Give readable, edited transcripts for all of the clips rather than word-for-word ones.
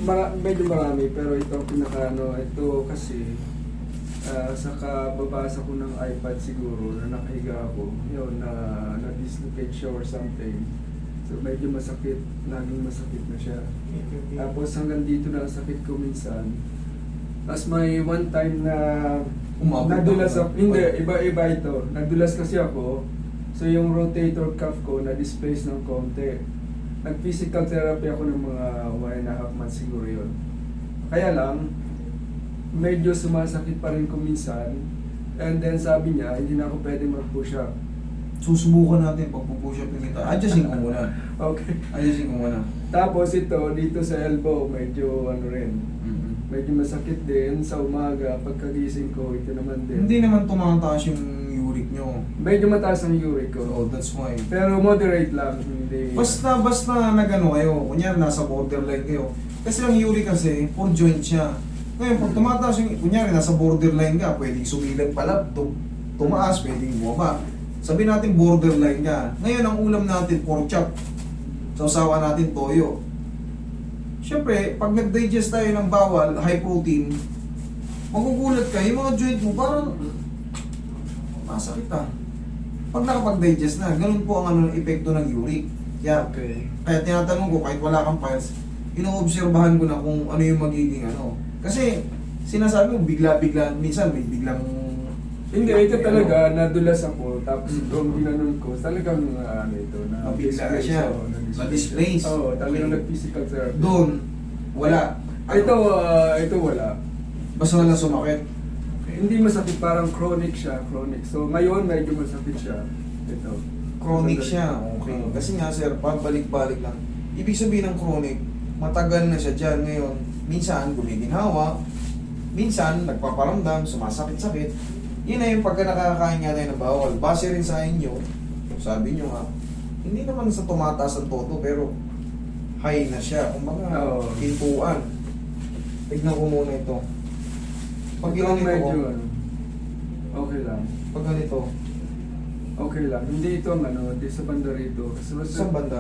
medyo marami, pero ito ang pinaka ito kasi sa kababasa ko ng iPad siguro na nakahiga ako, yun, na-dislocate siya or something. So medyo masakit, naging masakit na siya. Tapos hanggang dito na ang sakit ko minsan. Tapos may one time na nadulas ako, hindi, iba ito. Nadulas kasi ako, so yung rotator cuff ko na-displace ng konti. Nag-physical therapy ako ng mga 1.5 months siguro yun. Kaya lang, medyo sumasakit pa rin ko minsan. And then sabi niya, hindi na ako pwede mag-push up. Susubukan natin pag-push up yung ito. Adjusting ko muna. Okay. Adjusting ko muna. Tapos ito, dito sa elbow, medyo ano rin. Medyo masakit din sa umaga. Pagkagising ko, ito naman din. Hindi naman tumataas yung uric nyo. Medyo mataas ang uric ko. So, that's why. Pero moderate lang. Hindi. Basta nagano kayo, kunyari nasa borderline kayo. Kasi ang uric kasi, for joint siya. Ngayon, pag tumataas yung, kunyari nasa borderline ka, pwedeng sumilag pala, tumaas, pwedeng bumaba. Sabi natin borderline ka. Ngayon, ang ulam natin, pork chop. Sausawa natin, toyo. Siyempre, pag nag-digest tayo ng bawal, high protein, magugulat ka, yung mga joint mo, parang masakit ah. Pag nakapag-digest na, ganun po ang epekto ng uric. Kaya tinatanong ko, kahit wala kang files, inoobserbahan ko na kung ano yung magiging ano. Kasi, sinasabi mo, bigla-bigla, minsan may biglang... Hindi, ito talaga, nadulas ako, tapos doon ginanon ko, talagang ano ito, Mabigla siya. Na-displace. Oo, talagang nag-physical therapy. Doon, wala. Ito wala. Basta na sumakit. Hindi masakit, parang chronic siya, chronic. So ngayon, medyo masakit siya. Ito. Chronic siya, okay. Kasi nga sir, pabalik-balik lang. Ibig sabihin ng chronic, matagal na siya dyan ngayon. Minsan, gumiginhawa. Minsan, nagpaparamdam, sumasakit-sakit. Yun na yung pagka nakakain nga tayo ng bawal. Base rin sa inyo, sabi nyo nga, hindi naman sa tumataas ang todo, pero high na siya. Kung mga pintuan. Tignan ko muna ito. Pag ganito medyo, ko, okay lang. pag ganito, Okay lang. Hindi ito ang dito sa banda rito. sa banda,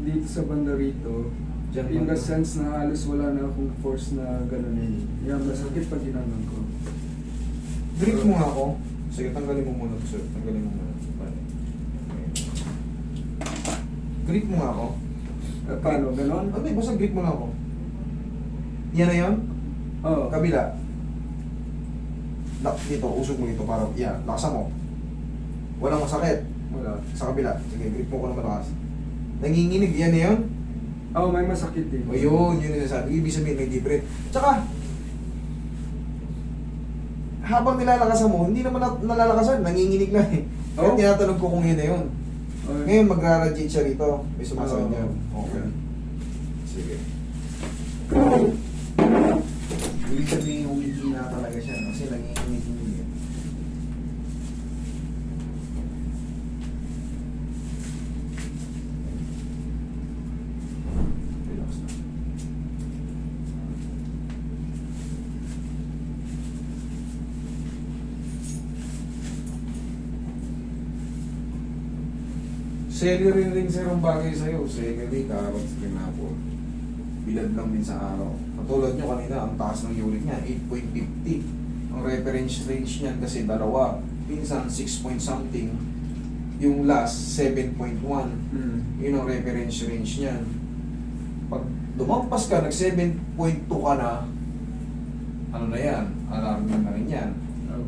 Dito sa banda rito, dyan in the banda. sense na halos wala na akong force na gano'n. Yan, masakit pag ginanon ko. Grip mo nga ako. Sige, tanggalin mo muna. Sir, tanggalin mo muna. Grip mo nga ako. Paano? Ganon? Ano eh, basta grip mo nga ako. Yan na yan? Oo. Kabila. Dito, usog mo dito para, yan, lakasan mo. Walang masakit. Wala. Sa kabila. Sige, grip mo ko na malakas. Nanginginig, yan na yan? Oo, may masakit din. O yun, yun yung sabi. Ibig sabihin, may deep breath. Tsaka, habang nilalakasan mo, hindi naman nalalakasan, nanginginig na eh. Kaya tinatanong ko kung yun na yun. Okay. Ngayon mag-radiate siya rito. May sumasakit Oo. niya. Okay. Sige. Ibig sabihin, humihina talaga siya. Kasi nanginginig-nginig. Relax na. Celery rin sir ang bagay sa'yo. Celery, carrots, pineapple. Bilad lang din sa araw. Katulad nyo kanina, ang taas ng uric niya, 8.50. Ang reference range niyan kasi dalawa. Pinsan, 6 point something. Yung last, 7.1. Yun ang reference range niyan. Pag lumampas ka, nag 7.2 ka na, ano na yan? Alarm na rin yan.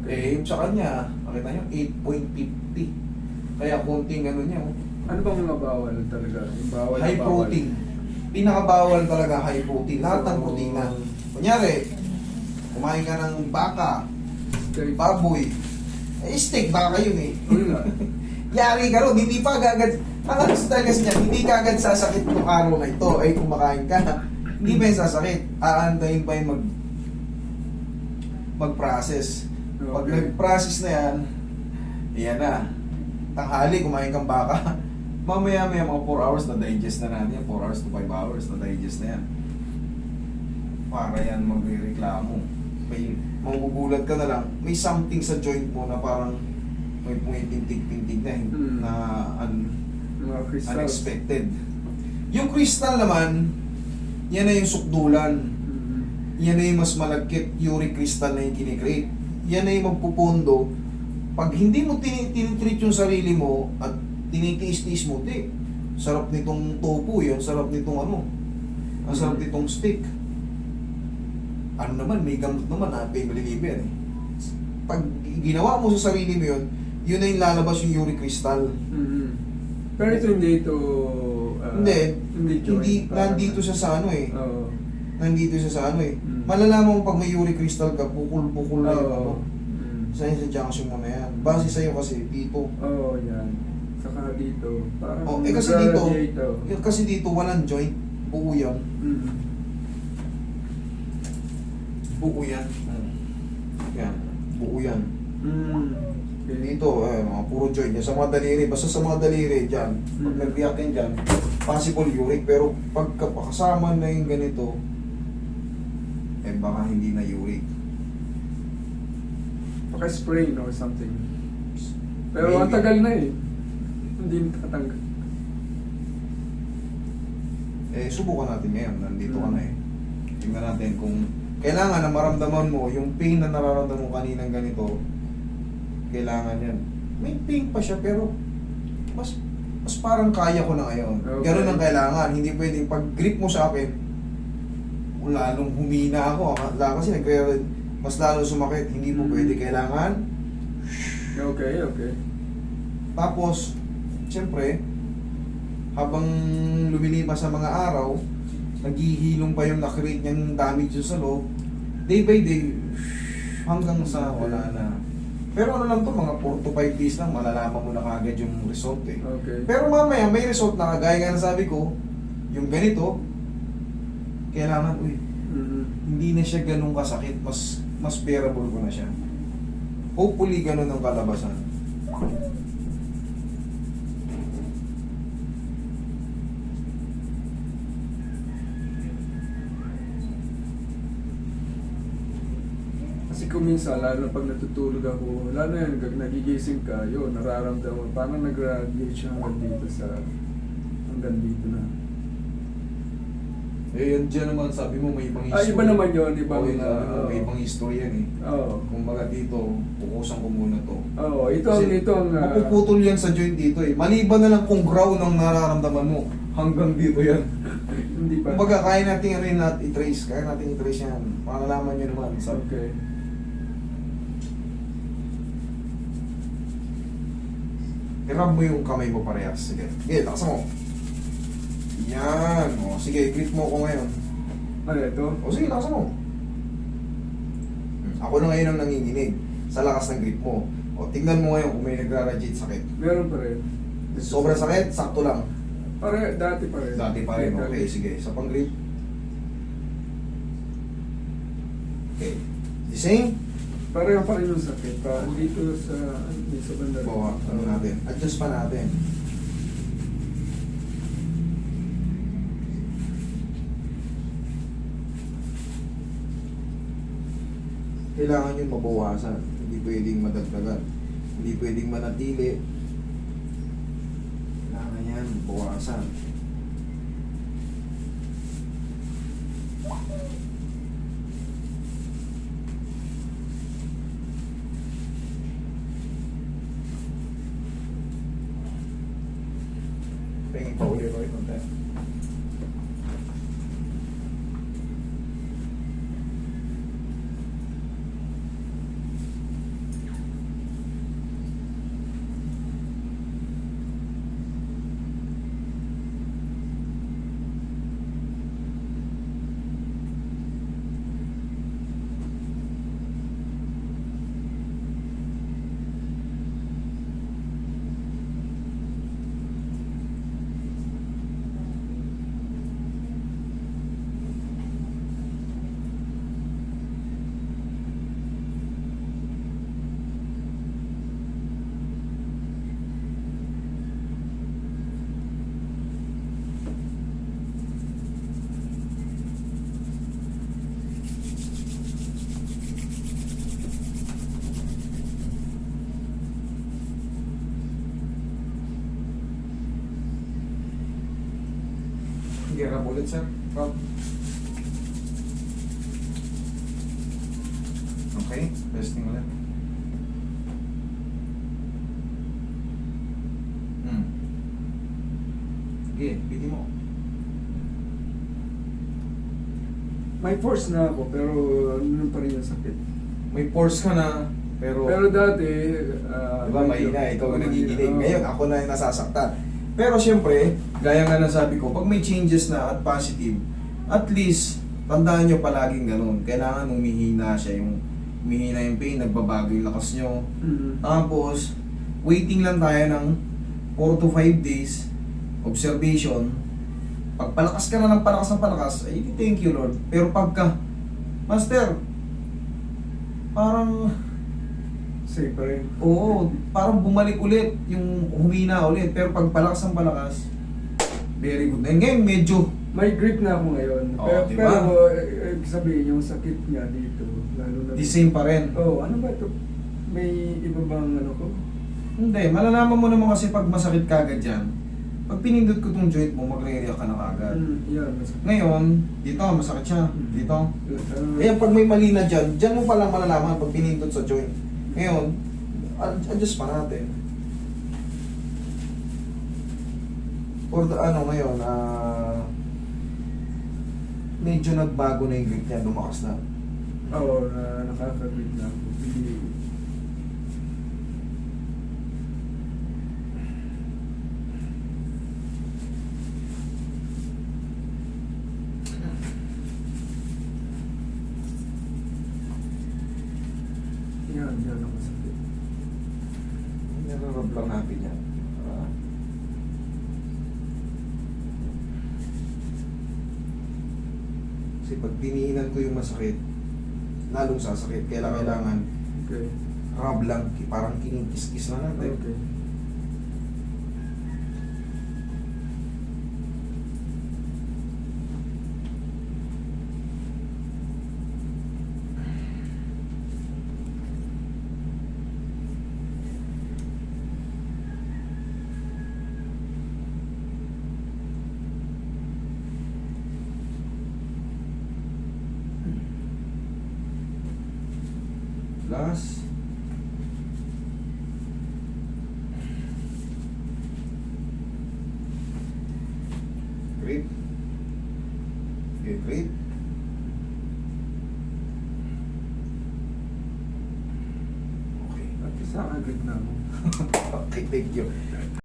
Okay. Eh, sa kanya, makita nyo, 8.50. Kaya konting ano niya, Ano bang mga bawal talaga? Yung bawal high na bawal? protein. Pinakabawal talaga high protein. Lahat ng protina. Kunyari, kumain ka ng baka, Steak. baboy, steak, baka yun eh. Wala. Yari ka ron, hindi pa agad, ang ano style kasi niya, hindi ka agad sasakit ng araw na ito, ay kumakain ka, hindi pa yung sasakit, aantayin pa yung mag-process. Pag Okay. nag-process na yan, yan na, tanghali, kumain kang baka, mamaya-maya mga 4 hours na digest na natin yan, 4 hours to 5 hours na digest na yan. Para yan magre-reklamo. May magugulat ka na lang, may something sa joint mo na parang may pumitintig-pintig na Mga crystals. unexpected. Yung crystal naman, yan na yung sukdulan. Mm. Yan na yung mas malagkit uric crystal na yung kinikreate. Yan na yung magpupondo. Pag hindi mo tinitreat yung sarili mo at tinitiis-tiis mo, sarap nitong tofu yan, sarap nitong ano, ang sarap nitong steak. Ano naman, may gamot naman na pain reliever eh. Pag ginawa mo sa sarili mo yun, yun na yung lalabas yung uric crystal. Mm. Pero ito hindi ito... Hindi joint. nandito siya sa ano eh. Oo. Nandito siya sa ano eh. Mm. Malalaman mo pag may uric crystal ka, bukol-bukol na yung ano. Oo. Mm. Sa junction mo na yan. Base sa'yo kasi, dito. Oo, yan. Saka dito. Parang Oh, kasi dito, nag-radiate, oh. kasi dito walang joint. Buo yan. Mm. Buo yan. Yan. Buo yan. Mm. Okay. Dito, mga puro joint. Yan, sa mga daliri, basta sa mga daliri, dyan. Pag Mm. nag-react yan dyan, possible uric. Pero pagka kasama na yung ganito, baka hindi na uric. Baka sprain or something. Pero ang Maybe. tagal na eh. Hindi nakatanggal. Subukan natin ngayon. Nandito ka na eh. Tingnan natin kung kailangan na maramdaman mo yung pain na nararamdaman mo kaninang ganito. Kailangan yan. May pain pa siya pero mas parang kaya ko na ngayon. Okay. Ganun ang kailangan. Hindi pwedeng pag grip mo sa akin, lalong humina ako. Kasi mas lalo sumakit. Hindi mo pwede. Kailangan. Okay, okay. Tapos, siyempre, habang lumilipas sa mga araw, naghihilom pa yung nakreate niyang damage sa loob, day by day, hanggang sa wala na. Pero ano lang to, mga 4 to 5 days lang, malalaman mo na kagad yung result eh. Okay. Pero mamaya, may result na kagaya nga na sabi ko, yung ganito, kailangan, hindi na siya ganun kasakit, mas bearable ko na siya. Hopefully, ganun ang kalabasan. Kasi kung minsan, lalo pag natutulog ako, lalo yan, nagigising ka, yun, nararamdaman, parang nag-radiate siya hanggang dito na. Yan dyan naman, sabi mo may ibang Iba naman yun, ibang... Oo, sabi mo, may ibang history yan eh. Oo. Kung baga dito, pukusan ko muna to. Oo, ito Kasi ang... mapuputol yan sa joint dito eh. Maliban na lang kung ground ang nararamdaman mo. Hanggang dito yan. hindi pa. Kung baga, kaya natin i-trace. Kaya natin i-trace yan. Malalaman nyo naman. Okay. I-rub mo yung kamay mo parehas. Sige. Sige, lakasan mo. Yan. O, sige, grip mo ko ngayon. Ano ito? O sige, lakasan mo. Ako na ngayon ang nanginginig sa lakas ng grip mo. O, tignan mo ngayon kung may nagra-radiate sakit. Meron pa rin. Sobrang sakit, sakto lang. Dati pa rin. Dati pa rin, okay, sige. Sa pang-grip. Okay. The same. Pareho pa rin yung sakit. Dito sa banda. Bawa, ano natin. Adjust pa natin. Kailangan yung mabawasan. Hindi pwedeng madagdagan. Hindi pwedeng manatili. Kailangan yan, bawasan. Pengi pa uli Roy, konti. Hirap ulit sir. Rob. Okay, testing ulit. Sige, piti mo. May force na ako, pero ano pa rin yung sakit. May force ka na, pero... Pero dati, diba, mahina, ikaw ang nagiginig. Oo. Ngayon, ako na yung nasasaktan. Pero siyempre, gaya nga nasabi ko, pag may changes na at positive, at least, tandaan nyo palaging ganun. Kailangan humihina siya, humihina yung pain, nagbabago yung lakas nyo. Mhm. Tapos, waiting lang tayo ng 4 to 5 days, observation. Pag palakas ka na ng palakas, ay thank you Lord. Pero pagka, Master, parang, Safe pa rin. oo, parang bumalik ulit, yung humina ulit. Pero pag palakas ng palakas, very good. And ngayon, medyo, May grip na ako ngayon. Oo, pero, diba? pero sabihin, yung sakit nga dito, lalo na... the same pa rin. Oh, ano ba ito? May iba bang ano ko? Hindi, malalaman mo naman kasi pag masakit kagad dyan, pag pinindot ko tong joint mo, magre-react ka na kagad. Yan, masakit. Ngayon, dito, masakit siya. Dito. Uh, Kaya pag may mali na dyan mo palang malalaman pag pinindot sa joint. Ngayon, adjust pa natin. For the, ano ngayon, medyo nagbago na yung grip niya, lumakas na. Oo, nakaka-grip na ako. Hindi... Yan ako sakit. Nirarab lang natin yan. Kasi pag tinihinan ko yung masakit, lalong sasakit. Kaya kailangan Okay. rub lang, parang kinikis-kis na natin. Okay. Last. Grip. Okay, grip. Okay. At isa ka grip na ako. Okay, thank you.